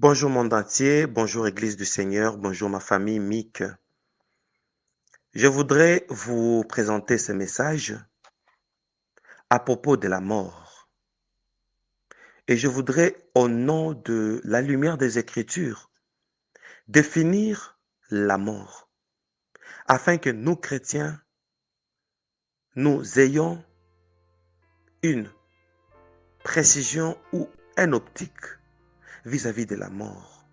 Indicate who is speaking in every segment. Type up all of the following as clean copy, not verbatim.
Speaker 1: Bonjour monde entier, bonjour Église du Seigneur, bonjour ma famille MIC. Je voudrais vous présenter ce message à propos de la mort. Et je voudrais, au nom de la lumière des Écritures, définir la mort, afin que nous, chrétiens, nous ayons une précision ou une optique vis-à-vis de la mort.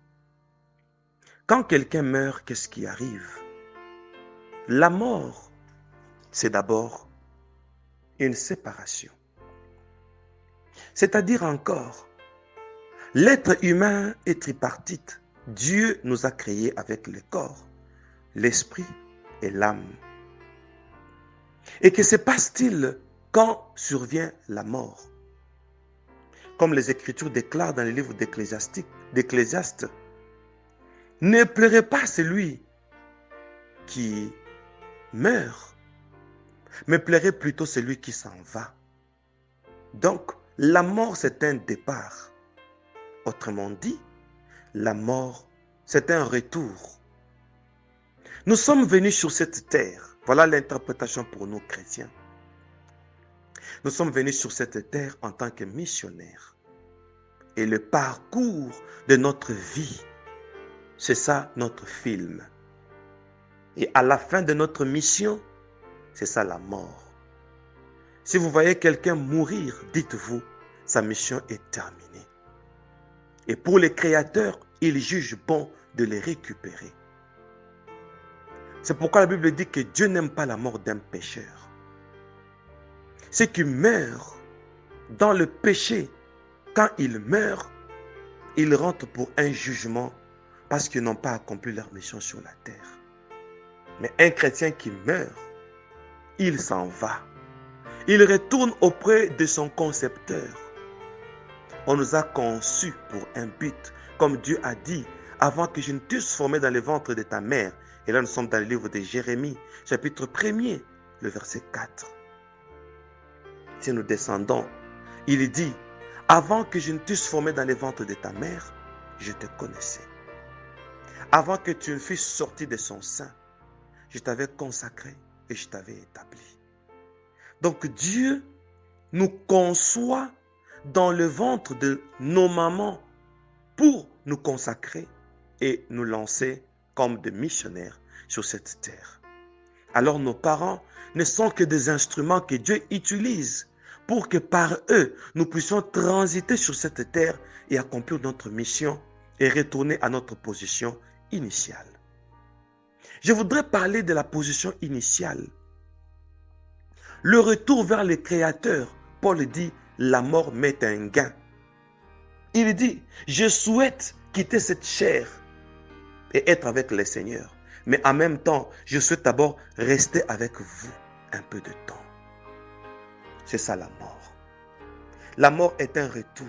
Speaker 1: Quand quelqu'un meurt, qu'est-ce qui arrive? La mort, c'est d'abord une séparation. C'est-à-dire encore, l'être humain est tripartite. Dieu nous a créés avec le corps, l'esprit et l'âme. Et que se passe-t-il quand survient la mort? Comme les Écritures déclarent dans le livre d'Ecclésiaste, ne pleurez pas celui qui meurt, mais pleurez plutôt celui qui s'en va. Donc, la mort, c'est un départ. Autrement dit, la mort, c'est un retour. Nous sommes venus sur cette terre. Voilà l'interprétation pour nous chrétiens. Nous sommes venus sur cette terre en tant que missionnaires. Et le parcours de notre vie, c'est ça notre film. Et à la fin de notre mission, c'est ça la mort. Si vous voyez quelqu'un mourir, dites-vous, sa mission est terminée. Et pour les créateurs, il juge bon de les récupérer. C'est pourquoi la Bible dit que Dieu n'aime pas la mort d'un pécheur. Ceux qui meurent dans le péché, quand ils meurent, ils rentrent pour un jugement parce qu'ils n'ont pas accompli leur mission sur la terre. Mais un chrétien qui meurt, il s'en va. Il retourne auprès de son concepteur. On nous a conçus pour un but, comme Dieu a dit, avant que je ne t'eusse formé dans le ventre de ta mère. Et là, nous sommes dans le livre de Jérémie, chapitre 1er, le verset 4. Si nous descendons, il dit, avant que je ne t'eusse formé dans le ventre de ta mère, je te connaissais. Avant que tu ne fusses sorti de son sein, je t'avais consacré et je t'avais établi. Donc Dieu nous conçoit dans le ventre de nos mamans pour nous consacrer et nous lancer comme des missionnaires sur cette terre. Alors nos parents ne sont que des instruments que Dieu utilise pour que par eux, nous puissions transiter sur cette terre et accomplir notre mission et retourner à notre position initiale. Je voudrais parler de la position initiale. Le retour vers le Créateur. Paul dit, la mort m'est un gain. Il dit, je souhaite quitter cette chair et être avec le Seigneur. Mais en même temps, je souhaite d'abord rester avec vous un peu de temps. C'est ça la mort. La mort est un retour.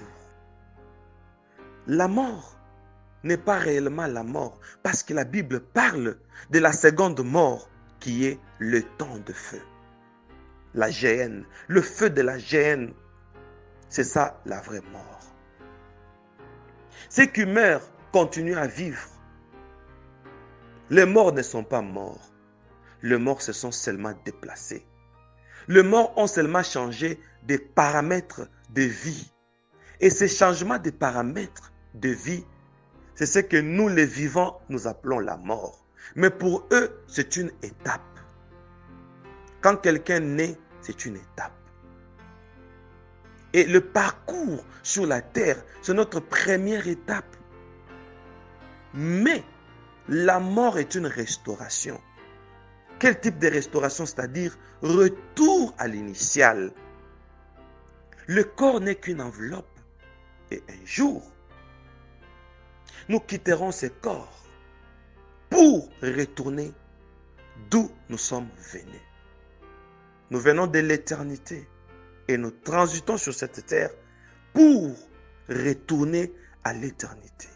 Speaker 1: La mort n'est pas réellement la mort parce que la Bible parle de la seconde mort qui est le temps de feu. La géhenne, le feu de la géhenne, c'est ça la vraie mort. Ceux qui meurent continuent à vivre. Les morts ne sont pas morts. Les morts se sont seulement déplacés. Les morts ont seulement changé des paramètres de vie. Et ces changements de paramètres de vie, c'est ce que nous les vivants, nous appelons la mort. Mais pour eux, c'est une étape. Quand quelqu'un naît, c'est une étape. Et le parcours sur la terre, c'est notre première étape. Mais la mort est une restauration. Quel type de restauration? C'est-à-dire retour à l'initial. Le corps n'est qu'une enveloppe. Et un jour, nous quitterons ce corps pour retourner d'où nous sommes venus. Nous venons de l'éternité et nous transitons sur cette terre pour retourner à l'éternité.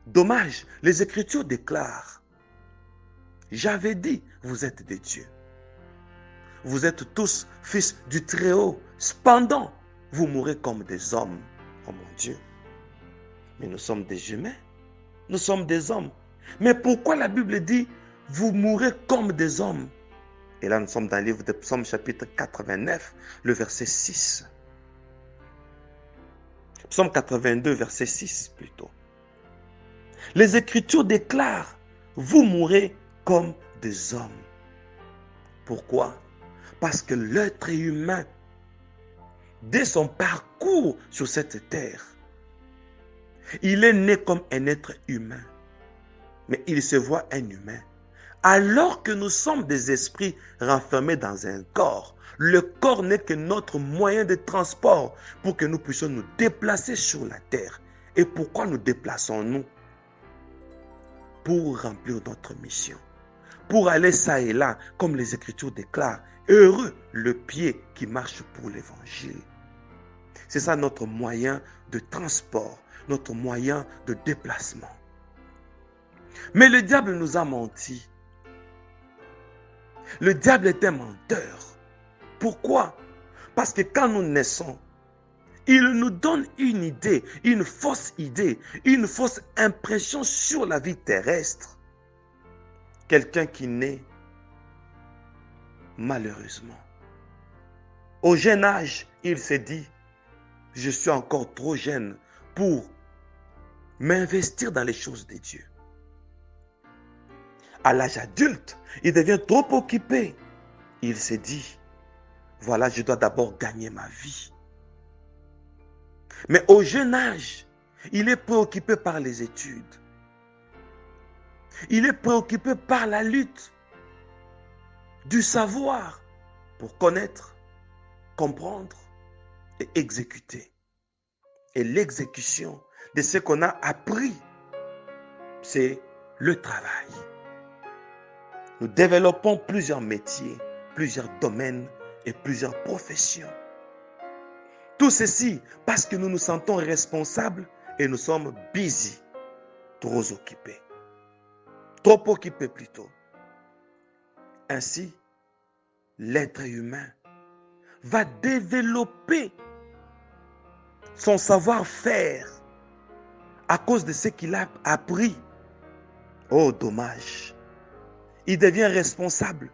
Speaker 1: Dommage, les Écritures déclarent, j'avais dit, vous êtes des dieux. Vous êtes tous fils du Très-Haut. Cependant, vous mourrez comme des hommes. Oh mon Dieu. Mais nous sommes des humains. Nous sommes des hommes. Mais pourquoi la Bible dit, vous mourrez comme des hommes? Et là, nous sommes dans le livre de Psaume chapitre 89, le verset 6. Psaume 82, verset 6 plutôt. Les Écritures déclarent, vous mourrez comme des hommes. Pourquoi? Parce que l'être humain, dès son parcours sur cette terre, il est né comme un être humain, mais il se voit un humain. Alors que nous sommes des esprits renfermés dans un corps, le corps n'est que notre moyen de transport pour que nous puissions nous déplacer sur la terre. Et pourquoi nous déplaçons-nous? Pour remplir notre mission. Pour aller ça et là, comme les Écritures déclarent, heureux le pied qui marche pour l'Évangile. C'est ça notre moyen de transport, notre moyen de déplacement. Mais le diable nous a menti. Le diable est un menteur. Pourquoi? Parce que quand nous naissons, il nous donne une idée, une fausse impression sur la vie terrestre. Quelqu'un qui naît, malheureusement, au jeune âge, il s'est dit, je suis encore trop jeune pour m'investir dans les choses de Dieu. À l'âge adulte, il devient trop occupé. Il s'est dit, voilà, je dois d'abord gagner ma vie. Mais au jeune âge, il est préoccupé par les études. Il est préoccupé par la lutte du savoir pour connaître, comprendre et exécuter. Et l'exécution de ce qu'on a appris, c'est le travail. Nous développons plusieurs métiers, plusieurs domaines et plusieurs professions. Tout ceci parce que nous nous sentons responsables et nous sommes busy, trop occupés. Trop occupés plutôt. Ainsi, l'être humain va développer son savoir-faire à cause de ce qu'il a appris. Oh, dommage. Il devient responsable.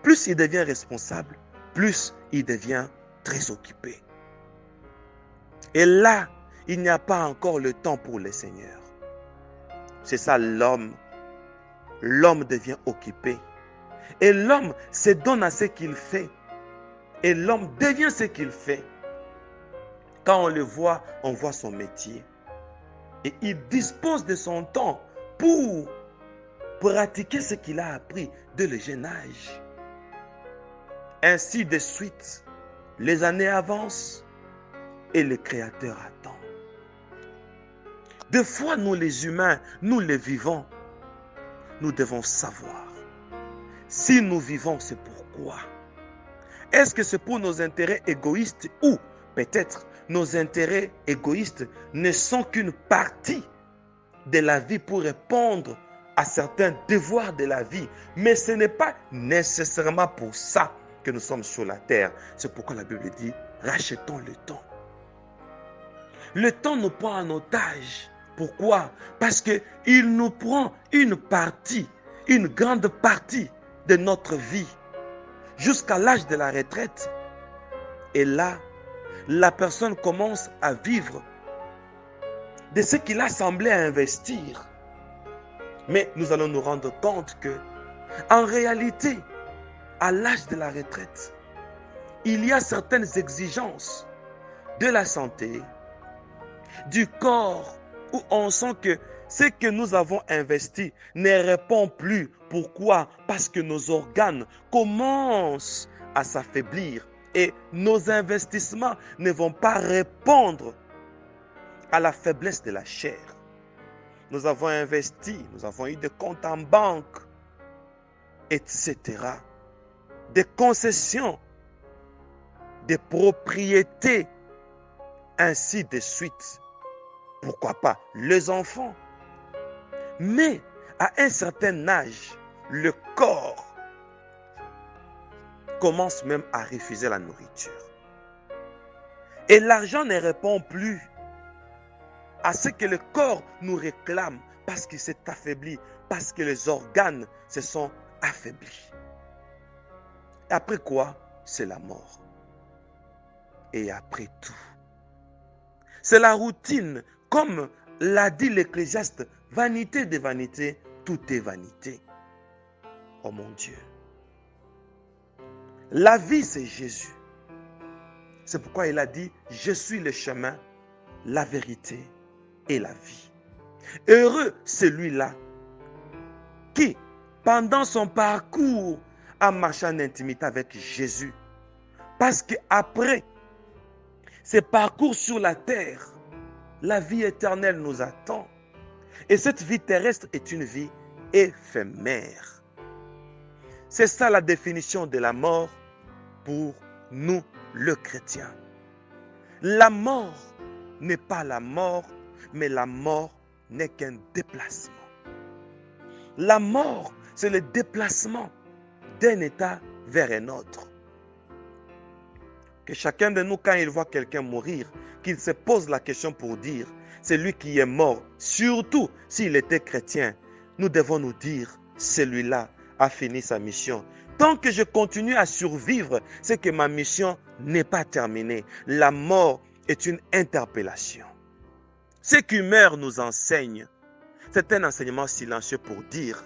Speaker 1: Plus il devient responsable, plus il devient très occupé. Et là, il n'y a pas encore le temps pour le Seigneur. C'est ça l'homme. L'homme devient occupé. Et l'homme se donne à ce qu'il fait. Et l'homme devient ce qu'il fait. Quand on le voit, on voit son métier. Et il dispose de son temps pour pratiquer ce qu'il a appris dès le jeune âge. Ainsi de suite, les années avancent et le Créateur attend. Des fois, nous les humains, nous les vivants, nous devons savoir. Si nous vivons, c'est pourquoi. Est-ce que c'est pour nos intérêts égoïstes ou peut-être nos intérêts égoïstes ne sont qu'une partie de la vie pour répondre à certains devoirs de la vie. Mais ce n'est pas nécessairement pour ça que nous sommes sur la terre. C'est pourquoi la Bible dit, rachetons le temps. Le temps nous prend en otage. Pourquoi? Parce qu'il nous prend une partie, une grande partie de notre vie jusqu'à l'âge de la retraite. Et là, la personne commence à vivre de ce qu'il a semblé investir. Mais nous allons nous rendre compte que, en réalité, à l'âge de la retraite, il y a certaines exigences de la santé, du corps, où on sent que ce que nous avons investi ne répond plus. Pourquoi? Parce que nos organes commencent à s'affaiblir et nos investissements ne vont pas répondre à la faiblesse de la chair. Nous avons investi, nous avons eu des comptes en banque, etc. Des concessions, des propriétés, ainsi de suite. Pourquoi pas les enfants? Mais à un certain âge, le corps commence même à refuser la nourriture. Et l'argent ne répond plus à ce que le corps nous réclame parce qu'il s'est affaibli, parce que les organes se sont affaiblis. Et après quoi? C'est la mort. Et après tout, c'est la routine. Comme l'a dit l'Ecclésiaste, vanité de vanité, tout est vanité. Oh mon Dieu. La vie, c'est Jésus. C'est pourquoi il a dit, je suis le chemin, la vérité et la vie. Heureux celui-là qui, pendant son parcours, a marché en intimité avec Jésus. Parce qu'après ces parcours sur la terre, la vie éternelle nous attend. Et cette vie terrestre est une vie éphémère. C'est ça la définition de la mort pour nous, le chrétien. La mort n'est pas la mort, mais la mort n'est qu'un déplacement. La mort, c'est le déplacement d'un état vers un autre. Que chacun de nous, quand il voit quelqu'un mourir, qu'il se pose la question pour dire, c'est lui qui est mort, surtout s'il était chrétien. Nous devons nous dire, celui-là a fini sa mission. Tant que je continue à survivre, c'est que ma mission n'est pas terminée. La mort est une interpellation. Ce qu'Humeur nous enseigne, c'est un enseignement silencieux pour dire,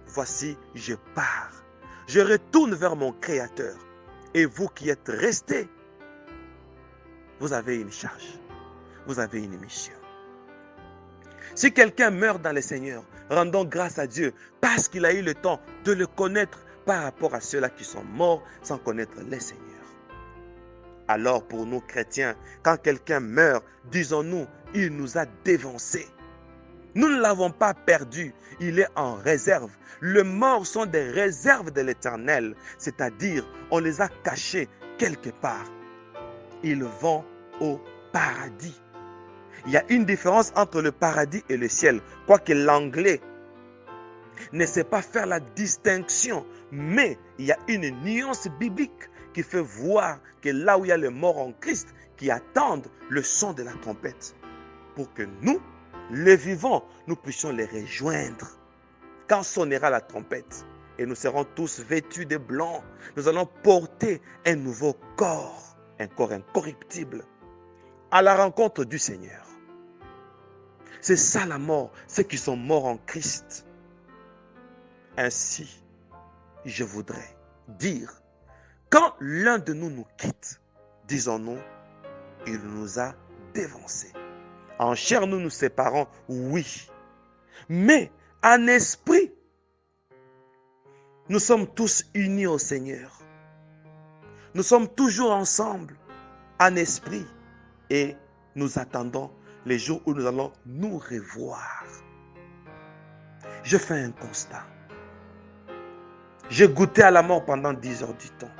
Speaker 1: voici, je pars. Je retourne vers mon Créateur. Et vous qui êtes restés, vous avez une charge. Vous avez une mission. Si quelqu'un meurt dans le Seigneur, rendons grâce à Dieu parce qu'il a eu le temps de le connaître par rapport à ceux-là qui sont morts sans connaître le Seigneur. Alors pour nous chrétiens, quand quelqu'un meurt, disons-nous, il nous a dévancés. Nous ne l'avons pas perdu, il est en réserve. Les morts sont des réserves de l'Éternel, c'est-à-dire on les a cachés quelque part. Ils vont au paradis. Il y a une différence entre le paradis et le ciel, quoique l'anglais ne sait pas faire la distinction, mais il y a une nuance biblique qui fait voir que là où il y a les morts en Christ, qui attendent le son de la trompette, pour que nous, les vivants, nous puissions les rejoindre. Quand sonnera la trompette, et nous serons tous vêtus de blanc, nous allons porter un nouveau corps, un corps incorruptible, à la rencontre du Seigneur. C'est ça la mort, ceux qui sont morts en Christ. Ainsi, je voudrais dire, quand l'un de nous nous quitte, disons-nous, il nous a dévancés. En chair, nous nous séparons, oui. Mais en esprit, nous sommes tous unis au Seigneur. Nous sommes toujours ensemble, en esprit. Et nous attendons les jours où nous allons nous revoir. Je fais un constat. J'ai goûté à la mort pendant 10 heures du temps.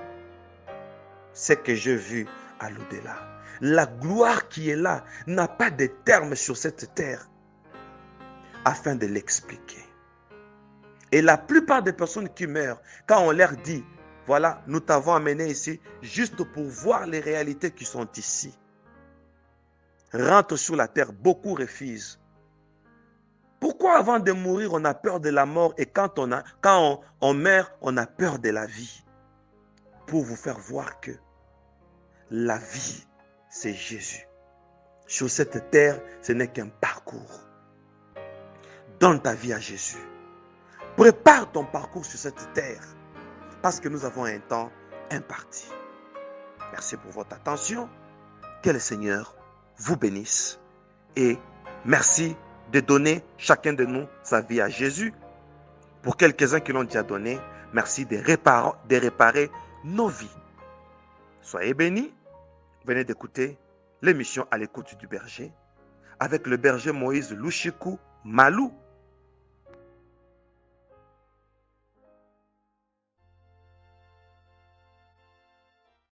Speaker 1: Ce que j'ai vu à l'au-delà. La gloire qui est là n'a pas de terme sur cette terre afin de l'expliquer. Et la plupart des personnes qui meurent, quand on leur dit, voilà, nous t'avons amené ici juste pour voir les réalités qui sont ici, rentrent sur la terre, beaucoup refusent. Pourquoi avant de mourir, on a peur de la mort et quand on meurt, on a peur de la vie? Pour vous faire voir que la vie, c'est Jésus. Sur cette terre, ce n'est qu'un parcours. Donne ta vie à Jésus. Prépare ton parcours sur cette terre parce que nous avons un temps imparti. Merci pour votre attention. Que le Seigneur vous bénisse et merci de donner chacun de nous sa vie à Jésus. Pour quelques-uns qui l'ont déjà donné, merci de réparer nos vies. Soyez bénis. Venez d'écouter l'émission À l'écoute du berger avec le berger Moïse Louchikou Malou.